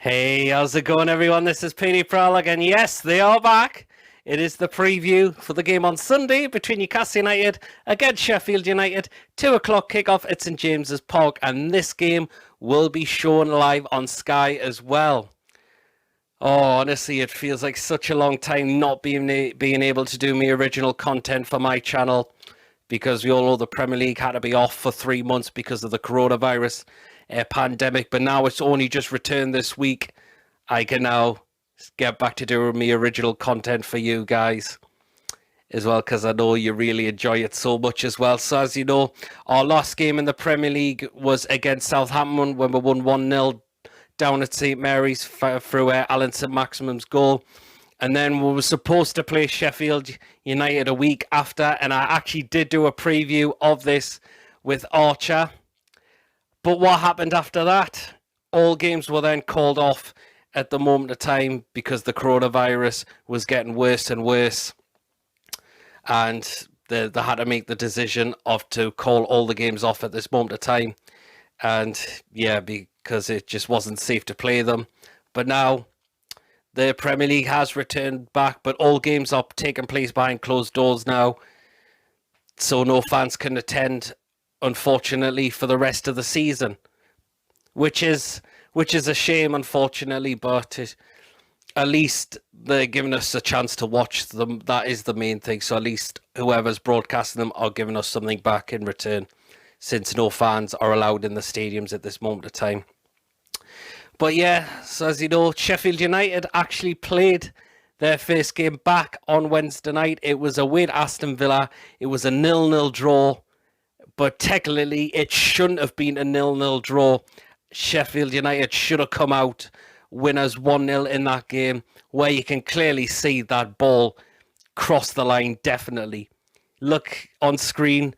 Hey, how's it going, everyone? This is Proudlock, and yes, they are back. It is the preview for the game on Sunday between Newcastle United against Sheffield United. 2 o'clock kickoff at St James's Park, and this game will be shown live on Sky as well. Oh, honestly, it feels like such a long time not being able to do my original content for my channel, because we all know the Premier League had to be off for 3 months because of the coronavirus pandemic. But now it's only just returned this week. I can now get back to doing my original content for you guys as well, because I know you really enjoy it so much as well. So as you know, our last game in the Premier League was against Southampton when we won 1-0 down at St Mary's through Alan St Maximum's goal. And then we were supposed to play Sheffield United a week after, and I actually did do a preview of this with Archer. But what happened after that? All games were then called off at the moment of time because the coronavirus was getting worse and worse. And they had to make the decision to call all the games off at this moment of time. And yeah, because it just wasn't safe to play them. But now the Premier League has returned back, but all games are taking place behind closed doors now. So no fans can attend, unfortunately, for the rest of the season, which is a shame, unfortunately, but at least they're giving us a chance to watch them. That is the main thing. So at least whoever's broadcasting them are giving us something back in return, since no fans are allowed in the stadiums at this moment of time. But yeah, so as you know, Sheffield United actually played their first game back on Wednesday night. It was away at Aston Villa. It was a 0-0 draw, but technically it shouldn't have been a 0-0 draw. Sheffield United should have come out winners 1-0 in that game, where you can clearly see that ball cross the line, definitely. Look on screen,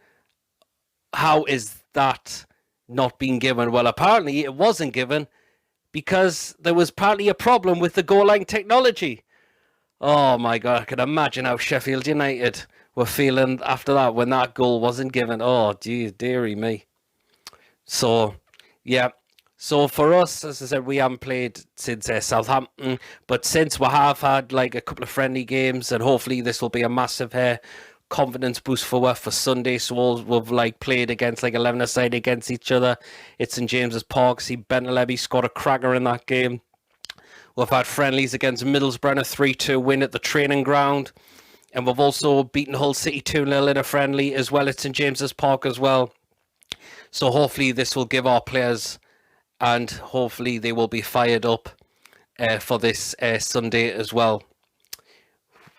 how is that not being given? Well, apparently it wasn't given because there was partly a problem with the goal line technology. Oh my God, I can imagine how Sheffield United were feeling after that when that goal wasn't given. Oh, dearie me. So, yeah. So for us, as I said, we haven't played since Southampton, but since we have had like a couple of friendly games, and hopefully this will be a massive confidence boost for us for Sunday. So we've like played against like 11-a-side against each other. It's St James's Park. See, Bentaleb scored a cracker in that game. We've had friendlies against Middlesbrough, a 3-2 win at the training ground. And we've also beaten Hull City 2-0 in a friendly as well at St James's Park as well. So hopefully this will give our players, and hopefully they will be fired up for this Sunday as well,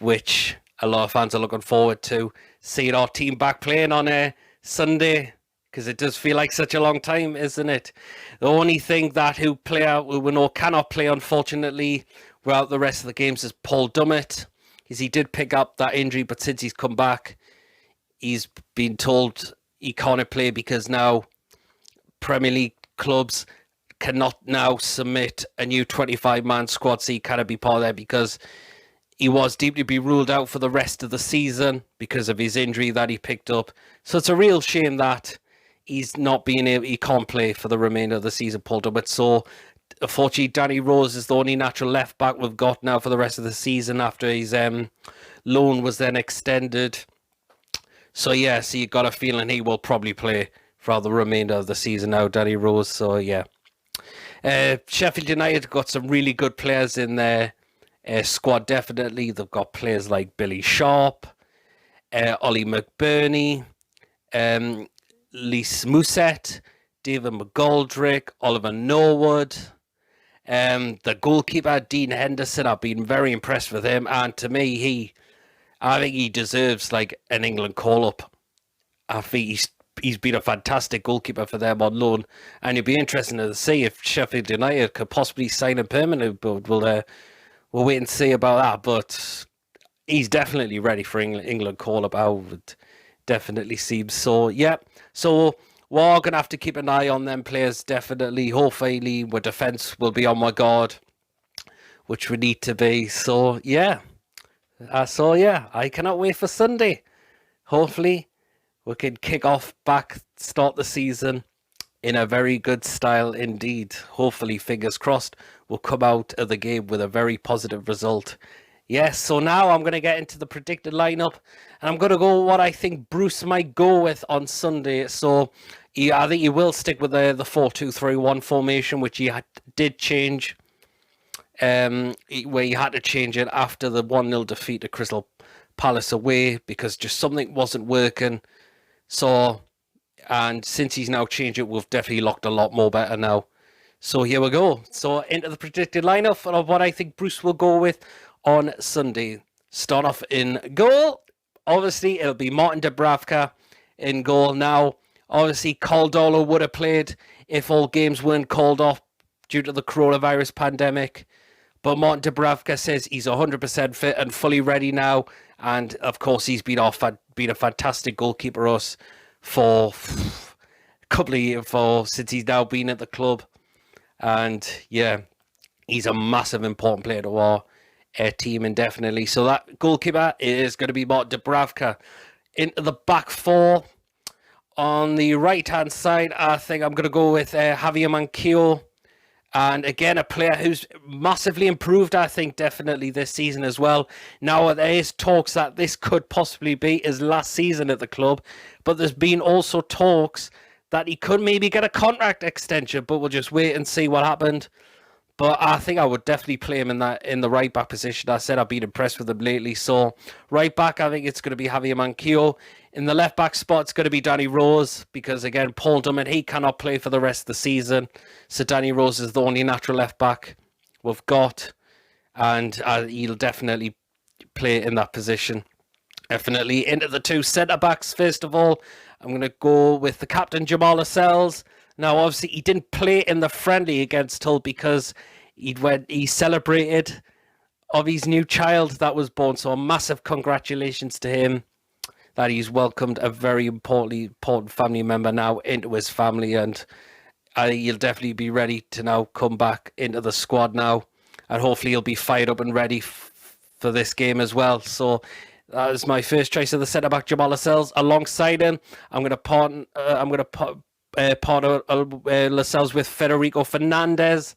which a lot of fans are looking forward to, seeing our team back playing on a Sunday, because it does feel like such a long time, isn't it? The only thing that who we know cannot play, unfortunately, throughout the rest of the games is Paul Dummett, because he did pick up that injury, but since he's come back, he's been told he can't play because now Premier League clubs cannot now submit a new 25-man squad, so he cannot be part of that because he was deemed to be ruled out for the rest of the season because of his injury that he picked up. So it's a real shame that he's not being able, he can't play for the remainder of the season, Paul Dummett. So unfortunately, Danny Rose is the only natural left back we've got now for the rest of the season after his loan was then extended. So yeah, so you got a feeling he will probably play for the remainder of the season now, Danny Rose. So yeah. Sheffield United got some really good players in their squad, definitely. They've got players like Billy Sharp, Ollie McBurney, Lys Mousset, David McGoldrick, Oliver Norwood, the goalkeeper, Dean Henderson. I've been very impressed with him, and to me, I think he deserves like an England call-up. I think he's been a fantastic goalkeeper for them on loan, and it'd be interesting to see if Sheffield United could possibly sign him permanently, but we'll wait and see about that. But he's definitely ready for England call-up. I would definitely seem so. Yeah, so we're going to have to keep an eye on them players, definitely. Hopefully our defence will be on my guard, which we need to be. So yeah, I cannot wait for Sunday. Hopefully we can kick off back, start the season in a very good style indeed. Hopefully, fingers crossed, we'll come out of the game with a very positive result. Yes, so now I'm going to get into the predicted lineup, and I'm going to go what I think Bruce might go with on Sunday. So I think he will stick with the 4-2-3-1 formation, which he did change, where he had to change it after the 1-0 defeat to Crystal Palace away because just something wasn't working. So, and since he's now changed it, we've definitely looked a lot more better now. So here we go. So into the predicted lineup of what I think Bruce will go with on Sunday. Start off in goal. Obviously, it'll be Martin Dubravka in goal. Now, obviously, Caldolo would have played if all games weren't called off due to the coronavirus pandemic. But Martin Dubravka says he's 100% fit and fully ready now. And, of course, he's been a fantastic goalkeeper us for a couple of years since he's now been at the club. And, yeah, he's a massive, important player to our team indefinitely. So that goalkeeper is going to be Martin Dubravka. Into the back four, on the right-hand side, I think I'm going to go with Javier Manquillo. And again, a player who's massively improved, I think, definitely this season as well. Now, there is talks that this could possibly be his last season at the club. But there's been also talks that he could maybe get a contract extension. But we'll just wait and see what happened. But I think I would definitely play him in the right back position. I said I've been impressed with him lately. So right back, I think it's going to be Javier Manquillo. In the left back spot, it's going to be Danny Rose because again, Paul Dummett, he cannot play for the rest of the season. So Danny Rose is the only natural left back we've got, and he'll definitely play in that position. Definitely into the two centre backs. First of all, I'm going to go with the captain Jamal Lascelles. Now, obviously, he didn't play in the friendly against Hull because he celebrated of his new child that was born. So a massive congratulations to him that he's welcomed a very important family member now into his family. And he'll definitely be ready to now come back into the squad now. And hopefully he'll be fired up and ready for this game as well. So that is my first choice of the centre-back, Jamal Lascelles. Alongside him, I'm going to partner Lascelles with Federico Fernandez.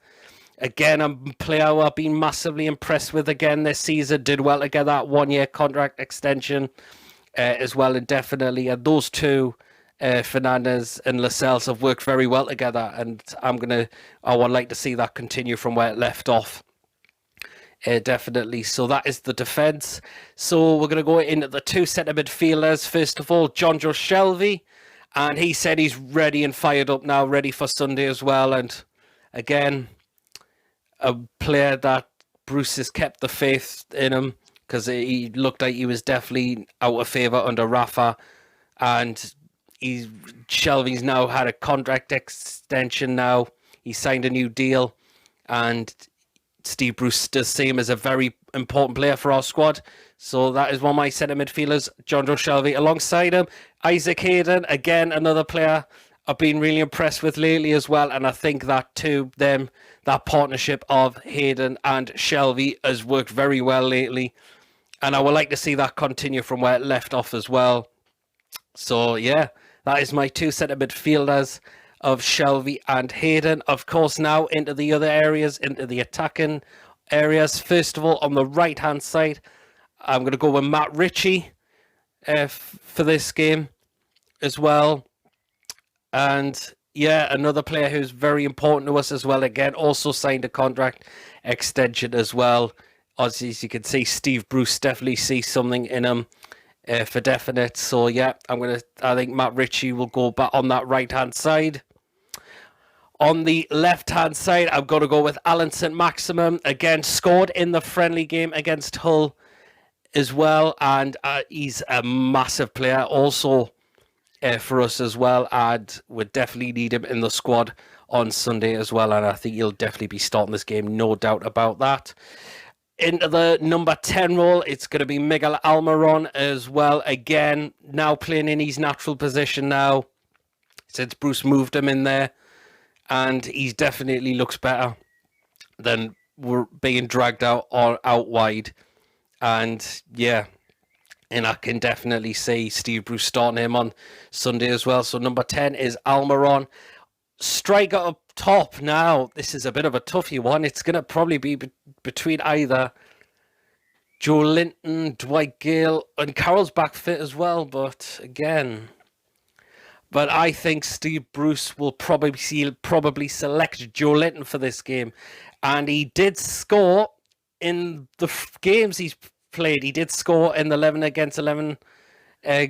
Again, a player who I've been massively impressed with again this season. Did well to get that 1-year contract extension as well indefinitely. And those two, Fernandez and Lascelles, have worked very well together. And I would like to see that continue from where it left off. Definitely. So that is the defence. So we're going to go into the two centre midfielders. First of all, Jonjo Shelvey. And he said he's ready and fired up now, ready for Sunday as well. And again, a player that Bruce has kept the faith in him because he looked like he was definitely out of favour under Rafa. And Shelvey's now had a contract extension now. He signed a new deal. And Steve Bruce does see him as a very important player for our squad. So that is one of my centre midfielders, Jonjo Shelvey. Alongside him, Isaac Hayden, again, another player I've been really impressed with lately as well. And I think that that partnership of Hayden and Shelvey has worked very well lately. And I would like to see that continue from where it left off as well. So yeah, that is my two centre midfielders of Shelvey and Hayden. Of course, now into the other areas, into the attacking areas. First of all, on the right-hand side, I'm going to go with Matt Ritchie for this game as well. And yeah, another player who's very important to us as well. Again, also signed a contract extension as well. As you can see, Steve Bruce definitely sees something in him for definite. So yeah, I think Matt Ritchie will go back on that right-hand side. On the left-hand side, I'm going to go with Alan St. Maximum. Again, scored in the friendly game against Hull as well. And he's a massive player also for us as well. And we definitely need him in the squad on Sunday as well. And I think he'll definitely be starting this game, no doubt about that. Into the number 10 role, it's going to be Miguel Almiron as well. Again, now playing in his natural position now, since Bruce moved him in there. And he definitely looks better than we're being dragged out wide. And yeah, and I can definitely see Steve Bruce starting him on Sunday as well. So number 10 is Almiron. striker up top now. This is a bit of a toughy one. It's going to probably be between either Joe Linton, Dwight Gale, and Carroll's back fit as well. But I think Steve Bruce will probably select Joe Linton for this game. And he did score in the games he's played. He did score in the 11 against 11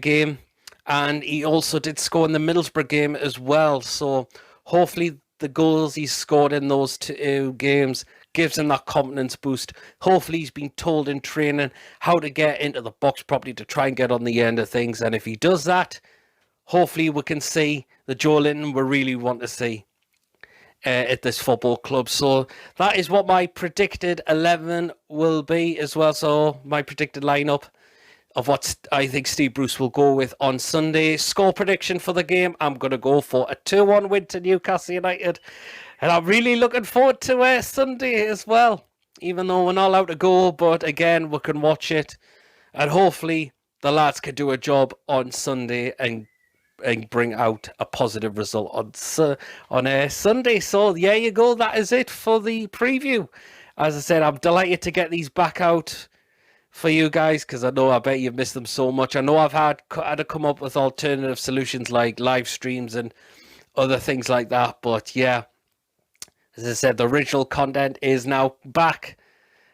game. And he also did score in the Middlesbrough game as well. So hopefully the goals he's scored in those two games gives him that confidence boost. Hopefully he's been told in training how to get into the box properly to try and get on the end of things. And if he does that, hopefully we can see the Joe Linton we really want to see at this football club. So that is what my predicted 11 will be as well. So my predicted lineup of what I think Steve Bruce will go with on Sunday. Score prediction for the game, I'm going to go for a 2-1 win to Newcastle United. And I'm really looking forward to Sunday as well. Even though we're not allowed to go, but again, we can watch it. And hopefully the lads can do a job on Sunday and bring out a positive result on Sunday. So there you go. That is it for the preview. As I said, I'm delighted to get these back out for you guys, because I bet you've missed them so much. I know I've had to come up with alternative solutions like live streams and other things like that. But yeah, as I said, the original content is now back.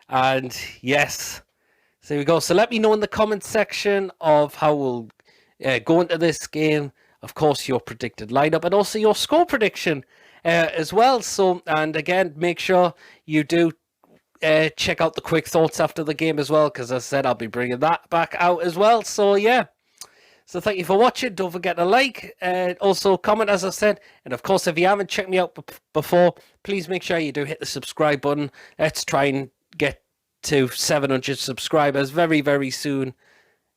And yes, so there we go. So let me know in the comment section of how we'll go into this game. Of course, your predicted lineup and also your score prediction as well. So, and again, make sure you do check out the quick thoughts after the game as well, because as I said, I'll be bringing that back out as well. So yeah, so thank you for watching. Don't forget to like, also comment, as I said, and of course, if you haven't checked me out before, please make sure you do hit the subscribe button. Let's try and get to 700 subscribers very, very soon.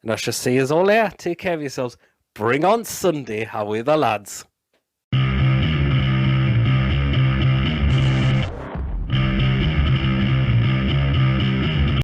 And I shall see you all there. Take care of yourselves. Bring on Sunday. How are the lads?